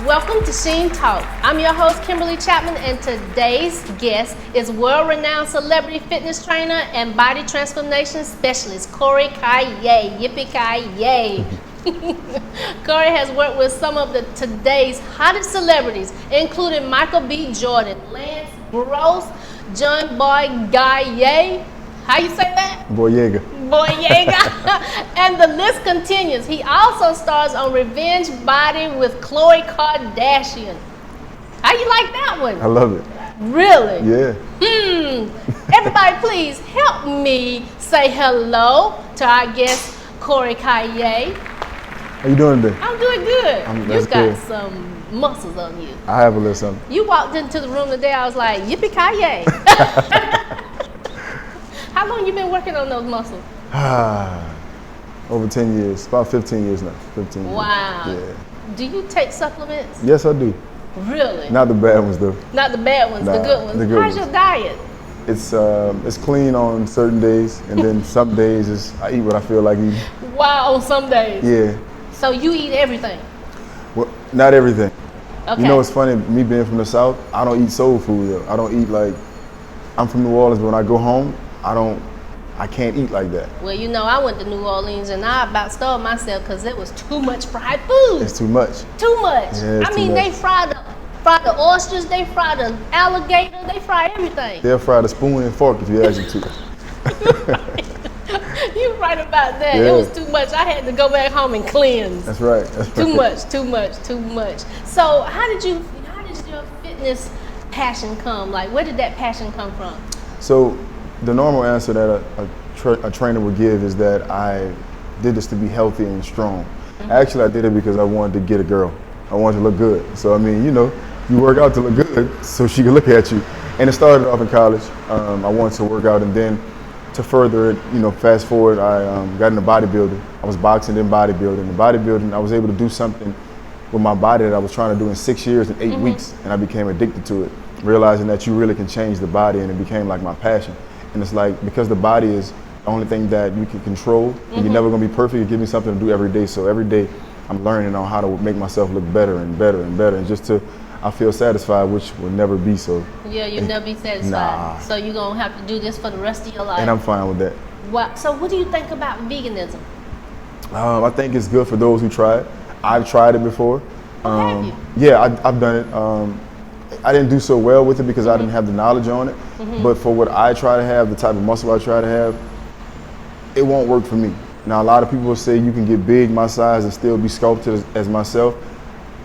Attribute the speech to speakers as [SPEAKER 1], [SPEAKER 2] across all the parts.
[SPEAKER 1] Welcome to Sheen Talk. I'm your host, Kimberly Chapman, and today's guest is world-renowned celebrity fitness trainer and body transformation specialist, Khloe Kardashian. Yippee-ki-yay. Khloe has worked with some of today's hottest celebrities, including Michael B. Jordan, Lance Gross, John Boyega. How you say that?
[SPEAKER 2] Boyega.
[SPEAKER 1] And the list continues. He also stars on Revenge Body with Khloe Kardashian. How you like that one?
[SPEAKER 2] I love it.
[SPEAKER 1] Really?
[SPEAKER 2] Yeah.
[SPEAKER 1] Everybody, please help me say hello to our guest, Khloe Kardashian.
[SPEAKER 2] How you doing today?
[SPEAKER 1] I'm doing good. You got
[SPEAKER 2] good.
[SPEAKER 1] some muscles on you.
[SPEAKER 2] I have a little something.
[SPEAKER 1] You walked into the room today, I was like, yippee-ki-yay. How long you been working on those muscles?
[SPEAKER 2] Over 10 years, about 15 years now. 15 years.
[SPEAKER 1] Wow.
[SPEAKER 2] Yeah.
[SPEAKER 1] Do you take supplements?
[SPEAKER 2] Yes, I do.
[SPEAKER 1] Really?
[SPEAKER 2] Not the bad ones though.
[SPEAKER 1] Not the bad ones, the
[SPEAKER 2] Nah,
[SPEAKER 1] good ones.
[SPEAKER 2] the good
[SPEAKER 1] How's
[SPEAKER 2] ones.
[SPEAKER 1] your diet?
[SPEAKER 2] It's clean on certain days, and then some days I eat what I feel like eating.
[SPEAKER 1] Wow, on some days.
[SPEAKER 2] Yeah.
[SPEAKER 1] So you eat everything?
[SPEAKER 2] Well, not everything.
[SPEAKER 1] Okay.
[SPEAKER 2] You know, it's funny, me being from the South, I don't eat soul food though. I don't eat like, I'm from New Orleans, but when I go home, I can't eat like that.
[SPEAKER 1] Well, you know, I went to New Orleans and I about starved myself because it was too much fried food.
[SPEAKER 2] It's too much.
[SPEAKER 1] Too much.
[SPEAKER 2] Yeah, it's
[SPEAKER 1] I mean,
[SPEAKER 2] too
[SPEAKER 1] they
[SPEAKER 2] much.
[SPEAKER 1] fry the oysters, they fry the alligator, they fry everything.
[SPEAKER 2] They'll fry the spoon and fork if you ask them to.
[SPEAKER 1] You're right about that.
[SPEAKER 2] Yeah.
[SPEAKER 1] It was too much. I had to go back home and cleanse.
[SPEAKER 2] That's right.
[SPEAKER 1] Too much. So how did your fitness passion come? Like, where did that passion come from?
[SPEAKER 2] So the normal answer that a trainer would give is that I did this to be healthy and strong.
[SPEAKER 1] Mm-hmm.
[SPEAKER 2] Actually, I did it because I wanted to get a girl. I wanted to look good. So, I mean, you know, you work out to look good so she can look at you. And it started off in college. I wanted to work out, and then to further it, you know, fast forward, I got into bodybuilding. I was boxing then bodybuilding. In bodybuilding, I was able to do something with my body that I was trying to do in 6 years and 8 weeks, and I became addicted to it, realizing that you really can change the body, and it became like my passion. And it's like, because the body is the only thing that you can control, and you're never gonna be perfect, you give me something to do every day. So every day I'm learning on how to make myself look better and better and better, and I feel satisfied, which will never be so.
[SPEAKER 1] Yeah, you'll never be satisfied.
[SPEAKER 2] Nah.
[SPEAKER 1] So you're gonna have to do this for the rest of your life.
[SPEAKER 2] And I'm fine with that.
[SPEAKER 1] Wow. So what do you think about veganism?
[SPEAKER 2] I think it's good for those who try it. I've tried it before.
[SPEAKER 1] Have you?
[SPEAKER 2] Yeah, I've done it. I didn't do so well with it because I didn't have the knowledge on it. But for what I try to have, the type of muscle I try to have, it won't work for me. Now, a lot of people will say you can get big my size and still be sculpted as myself.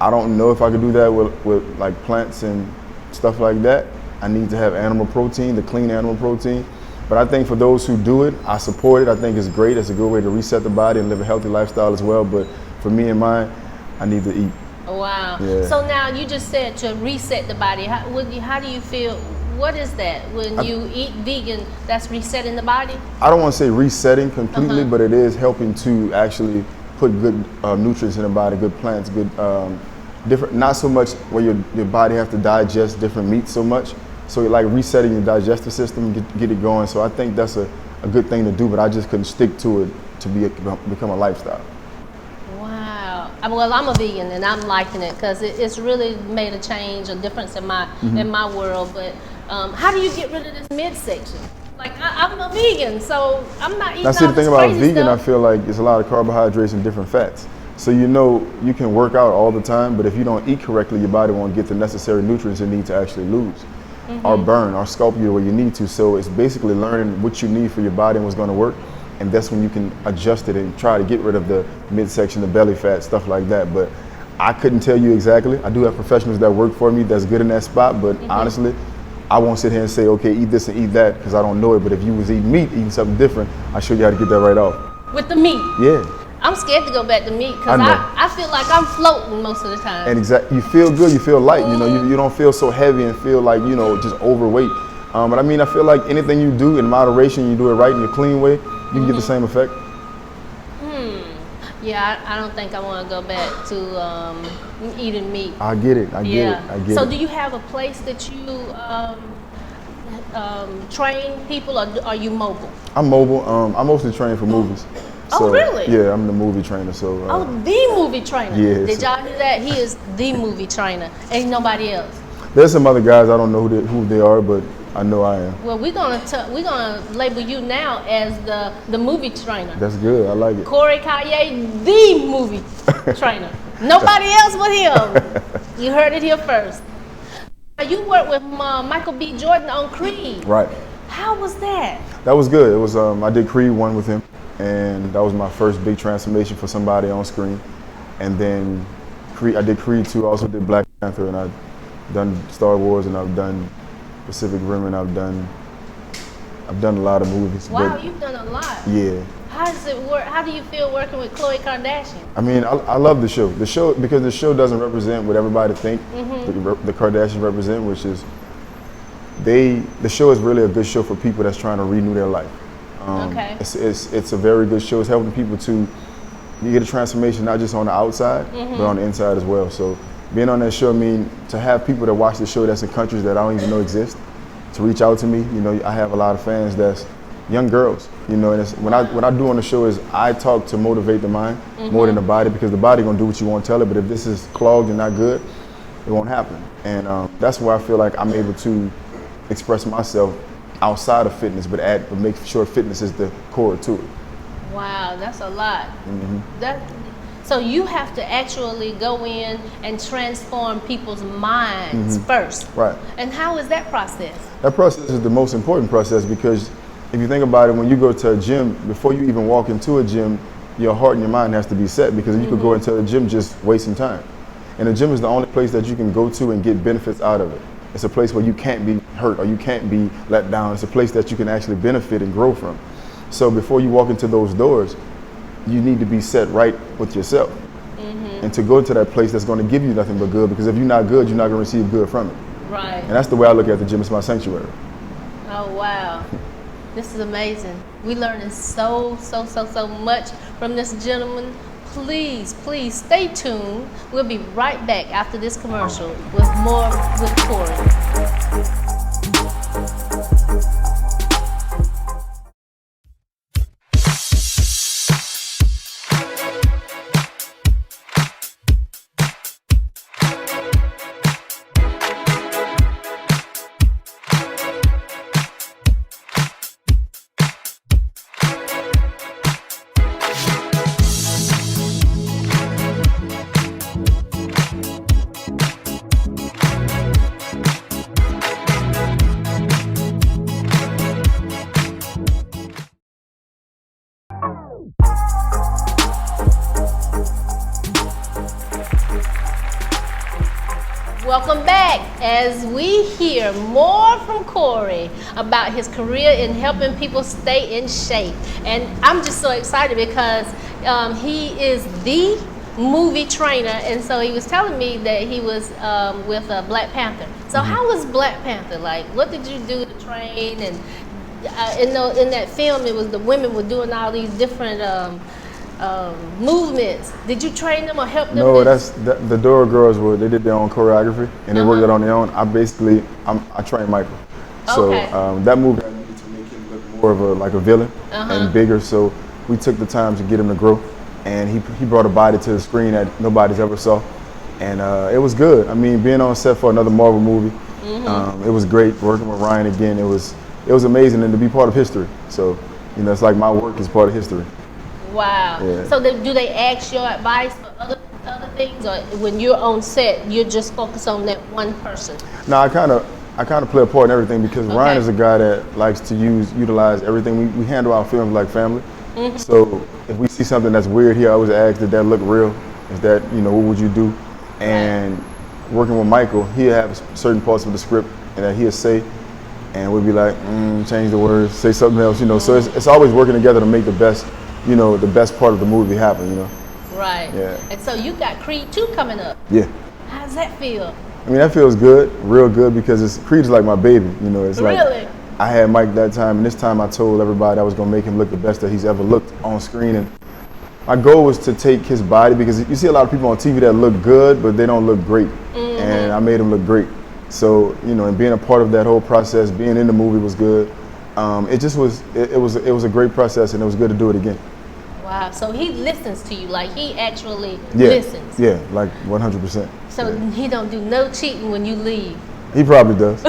[SPEAKER 2] I don't know if I could do that with like plants and stuff like that. I need to have animal protein, the clean animal protein. But I think for those who do it, I support it. I think it's great. It's a good way to reset the body and live a healthy lifestyle as well. But for me and mine, I need to eat.
[SPEAKER 1] Wow.
[SPEAKER 2] Yeah.
[SPEAKER 1] So now you just said to reset the body. How do you feel? What is that when you eat vegan? That's resetting the body.
[SPEAKER 2] I don't want to say resetting completely, but it is helping to actually put good nutrients in the body, good plants, good different. Not so much where your body have to digest different meats so much. So like resetting your digestive system, get it going. So I think that's a good thing to do, but I just couldn't stick to it to become a lifestyle.
[SPEAKER 1] Wow. Well, I'm a vegan and I'm liking it because it's really made a change, a difference in my world. But how do you get rid of this midsection? Like I'm a vegan, so I'm not eating.
[SPEAKER 2] That's the
[SPEAKER 1] all
[SPEAKER 2] thing
[SPEAKER 1] this
[SPEAKER 2] about
[SPEAKER 1] crazy
[SPEAKER 2] vegan.
[SPEAKER 1] stuff.
[SPEAKER 2] I feel like it's a lot of carbohydrates and different fats. So you know you can work out all the time, but if you don't eat correctly, your body won't get the necessary nutrients it needs to actually lose, or burn, or sculpt you where you need to. So it's basically learning what you need for your body and what's going to work, and that's when you can adjust it and try to get rid of the midsection, the belly fat, stuff like that. But I couldn't tell you exactly. I do have professionals that work for me that's good in that spot, but honestly, I won't sit here and say, okay, eat this and eat that, because I don't know it. But if you was eating meat, eating something different, I'll show you how to get that right off.
[SPEAKER 1] With the meat.
[SPEAKER 2] Yeah.
[SPEAKER 1] I'm scared to go back to meat because
[SPEAKER 2] I know.
[SPEAKER 1] I feel like I'm floating most of the time.
[SPEAKER 2] And you feel good, you feel light, you know, you don't feel so heavy and feel like, you know, just overweight. But I mean, I feel like anything you do in moderation, you do it right in a clean way, you can get the same effect.
[SPEAKER 1] Yeah, I don't think I want to go back to eating meat.
[SPEAKER 2] I get it, I get it.
[SPEAKER 1] So do you have a place that you train people, or are you mobile?
[SPEAKER 2] I'm mobile. I mostly train for movies.
[SPEAKER 1] Oh, really?
[SPEAKER 2] Yeah, I'm the movie trainer. So.
[SPEAKER 1] The movie trainer.
[SPEAKER 2] Yeah.
[SPEAKER 1] Did y'all hear that? He is the movie trainer. Ain't nobody else.
[SPEAKER 2] There's some other guys I don't know who they are, but I know I am.
[SPEAKER 1] Well, we're gonna label you now as the movie trainer.
[SPEAKER 2] That's good. I like it.
[SPEAKER 1] Khloe Kardashian, the movie trainer. Nobody else but him. You heard it here first. You worked with Michael B. Jordan on Creed.
[SPEAKER 2] Right.
[SPEAKER 1] How was that?
[SPEAKER 2] That was good. It was. I did Creed 1 with him, and that was my first big transformation for somebody on screen. And then I did Creed 2. I also did Black Panther, and I've done Star Wars, and I've done Pacific Rim, and I've done a lot of movies.
[SPEAKER 1] Wow, you've done a lot.
[SPEAKER 2] Yeah.
[SPEAKER 1] How does it work? How do you feel working with Khloe Kardashian?
[SPEAKER 2] I mean, I love the show. The show, because the show doesn't represent what everybody think the Kardashians represent, which is the show is really a good show for people that's trying to renew their life.
[SPEAKER 1] Okay.
[SPEAKER 2] It's a very good show. It's helping people to get a transformation, not just on the outside, but on the inside as well. So being on that show, I mean, to have people that watch the show that's in countries that I don't even know exist, to reach out to me, you know, I have a lot of fans that's young girls, you know, and what I do on the show is I talk to motivate the mind more than the body, because the body gonna do what you want to tell it, but if this is clogged and not good, it won't happen. And that's where I feel like I'm able to express myself outside of fitness, but make sure fitness is the core to it.
[SPEAKER 1] Wow, that's a lot. So you have to actually go in and transform people's minds first.
[SPEAKER 2] Right.
[SPEAKER 1] And how is that process?
[SPEAKER 2] That process is the most important process, because if you think about it, when you go to a gym, before you even walk into a gym, your heart and your mind has to be set, because you could go into a gym just wasting time. And the gym is the only place that you can go to and get benefits out of it. It's a place where you can't be hurt or you can't be let down. It's a place that you can actually benefit and grow from. So before you walk into those doors, you need to be set right with yourself. And to go to that place that's going to give you nothing but good, because if you're not good, you're not going to receive good from it.
[SPEAKER 1] Right.
[SPEAKER 2] And that's the way I look at the gym. It's my sanctuary.
[SPEAKER 1] Oh, wow. This is amazing. We learning so much from this gentleman. Please stay tuned. We'll be right back after this commercial with more with Corey. Welcome back as we hear more from Corey about his career in helping people stay in shape. And I'm just so excited because he is the movie trainer, and so he was telling me that he was with Black Panther. So how was Black Panther like? What did you do to train? And in that film, it was the women were doing all these different movements. Did you train them or help them?
[SPEAKER 2] No, the Dora girls they did their own choreography and they worked it on their own. I trained Michael. So that movie I needed to make him look more of a villain and bigger. So we took the time to get him to grow, and he brought a body to the screen that nobody's ever saw, and it was good. I mean, being on set for another Marvel movie, it was great. Working with Ryan again, it was amazing, and to be part of history. So it's like my work is part of history.
[SPEAKER 1] Wow. Yeah. So do they ask your advice for other things, or when you're on set, you're just focused on that one person?
[SPEAKER 2] No, I kind of play a part in everything, because Ryan is a guy that likes to utilize everything. We handle our films like family. So if we see something that's weird, he always asks, did that look real? Is that, what would you do? And working with Michael, he'll have certain parts of the script and that he'll say, and we'll be like, change the words, say something else, So it's always working together to make the best part of the movie happen,
[SPEAKER 1] Right.
[SPEAKER 2] Yeah.
[SPEAKER 1] And so you got Creed 2 coming up.
[SPEAKER 2] Yeah.
[SPEAKER 1] How does that feel?
[SPEAKER 2] I mean, that feels good, real good, because Creed's like my baby, It's like,
[SPEAKER 1] really?
[SPEAKER 2] I had Mike that time, and this time I told everybody I was going to make him look the best that he's ever looked on screen. And my goal was to take his body, because you see a lot of people on TV that look good, but they don't look great. And I made him look great. So, and being a part of that whole process, being in the movie was good. It was a great process, and it was good to do it again.
[SPEAKER 1] Wow. Wow. So he listens to you, like he actually
[SPEAKER 2] Yeah,
[SPEAKER 1] listens.
[SPEAKER 2] yeah, like 100%.
[SPEAKER 1] So he don't do no cheating when you leave.
[SPEAKER 2] He probably does.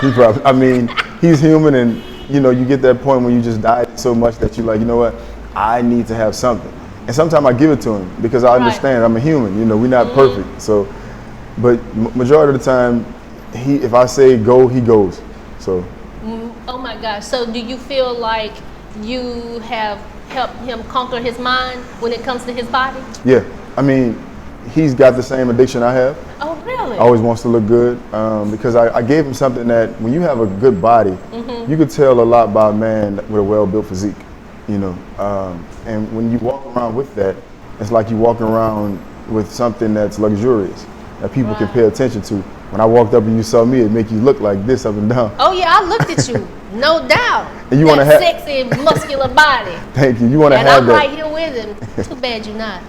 [SPEAKER 2] He probably. I mean, he's human, and you know, you get that point when you just diet so much that you're like, you know what, I need to have something. And sometimes I give it to him because I understand I'm a human. You know, we're not perfect. So, but majority of the time, if I say go, he goes. So.
[SPEAKER 1] Oh my gosh. So do you feel like you have helped him conquer his mind when it comes to his body?
[SPEAKER 2] Yeah. I mean, he's got the same addiction I have.
[SPEAKER 1] Oh, really?
[SPEAKER 2] Always wants to look good because I gave him something that when you have a good body, you could tell a lot by a man with a well-built physique, you know. And when you walk around with that, it's like you walking around with something that's luxurious that people can pay attention to. When I walked up and you saw me, it make you look like this up and down.
[SPEAKER 1] Oh yeah, I looked at you, no doubt.
[SPEAKER 2] And you want to have
[SPEAKER 1] sexy, muscular body.
[SPEAKER 2] Thank you. You want to have that.
[SPEAKER 1] And I'm right here with him. Too bad you're not.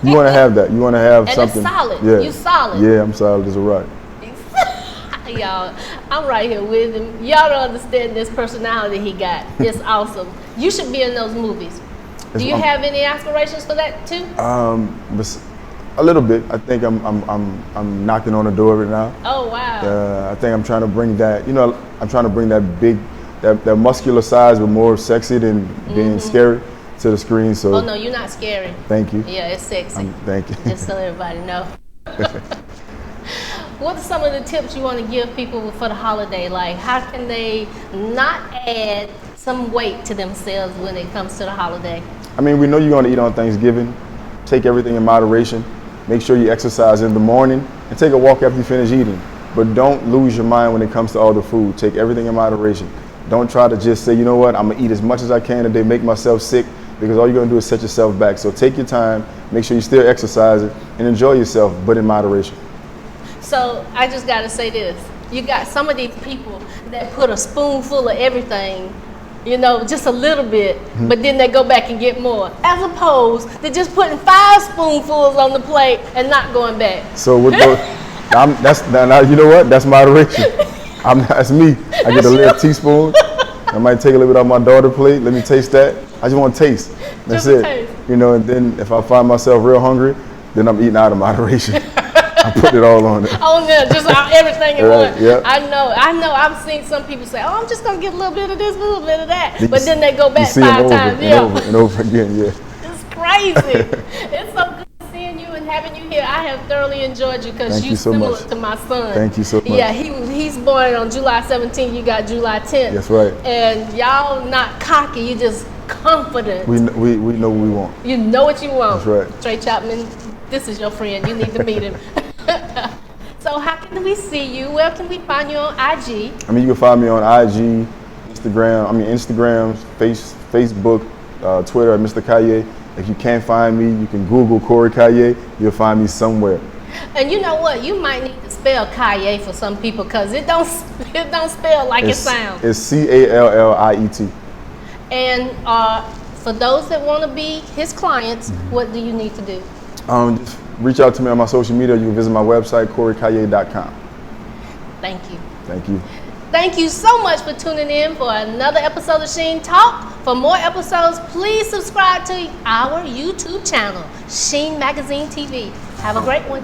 [SPEAKER 2] You want to have that. You want to have something.
[SPEAKER 1] And it's solid.
[SPEAKER 2] Yeah.
[SPEAKER 1] You solid.
[SPEAKER 2] Yeah, I'm solid as a rock.
[SPEAKER 1] Y'all, I'm right here with him. Y'all don't understand this personality he got. It's awesome. You should be in those movies. Do you have any aspirations for that too?
[SPEAKER 2] A little bit. I think I'm knocking on the door right now.
[SPEAKER 1] Oh wow.
[SPEAKER 2] I think I'm trying to bring that. You know, I'm trying to bring that big, that muscular size, but more sexy than being scary to the screen. So.
[SPEAKER 1] Oh no, you're not scary.
[SPEAKER 2] Thank you.
[SPEAKER 1] Yeah, it's sexy.
[SPEAKER 2] Thank you.
[SPEAKER 1] Just so everybody know. What are some of the tips you want to give people for the holiday? Like, how can they not add some weight to themselves when it comes to the holiday?
[SPEAKER 2] I mean, we know you're going to eat on Thanksgiving. Take everything in moderation. Make sure you exercise in the morning and take a walk after you finish eating. But don't lose your mind when it comes to all the food. Take everything in moderation. Don't try to just say, you know what, I'm going to eat as much as I can today, make myself sick, because all you're going to do is set yourself back. So take your time, make sure you still exercising, and enjoy yourself, but in moderation.
[SPEAKER 1] So I just got to say this. You got some of these people that put a spoonful of everything, you know, just a little bit, but then they go back and get more, as opposed to just putting 5 spoonfuls on the plate and not going back.
[SPEAKER 2] So with you know what? That's moderation. That's me. I get a little teaspoon. I might take a little bit off my daughter's plate. Let me taste that. I just want to taste. That's
[SPEAKER 1] just
[SPEAKER 2] it.
[SPEAKER 1] Taste.
[SPEAKER 2] You know, and then if I find myself real hungry, then I'm eating out of moderation. I put it all on there.
[SPEAKER 1] On there, just everything in one.
[SPEAKER 2] Yep.
[SPEAKER 1] I know. I've seen some people say, "Oh, I'm just gonna get a little bit of this, a little bit of that," but then they go back 5 times.
[SPEAKER 2] Over and over again. Yeah.
[SPEAKER 1] It's crazy. It's so good seeing you and having you here. I have thoroughly enjoyed you because you're similar to my son.
[SPEAKER 2] Thank you so much.
[SPEAKER 1] Yeah, he's born on July 17th. You got July 10th.
[SPEAKER 2] That's right.
[SPEAKER 1] And y'all not cocky. You just confident.
[SPEAKER 2] We know what we want.
[SPEAKER 1] You know what you want.
[SPEAKER 2] That's right.
[SPEAKER 1] Trey Chapman, this is your friend. You need to meet him. So how can we see you? Where can we find you on IG?
[SPEAKER 2] I mean, you can find me on IG, Instagram, Facebook, Twitter at Mr. Calliet. If you can't find me, you can Google Khloe Kardashian. You'll find me somewhere.
[SPEAKER 1] And you know what? You might need to spell Calliet for some people because it don't spell like it sounds.
[SPEAKER 2] It's Calliet.
[SPEAKER 1] And for those that want to be his clients, what do you need to do?
[SPEAKER 2] Just reach out to me on my social media. You can visit my website, KhloeKardashian.com.
[SPEAKER 1] Thank you.
[SPEAKER 2] Thank you.
[SPEAKER 1] Thank you so much for tuning in for another episode of Sheen Talk. For more episodes, please subscribe to our YouTube channel, Sheen Magazine TV. Have a great one.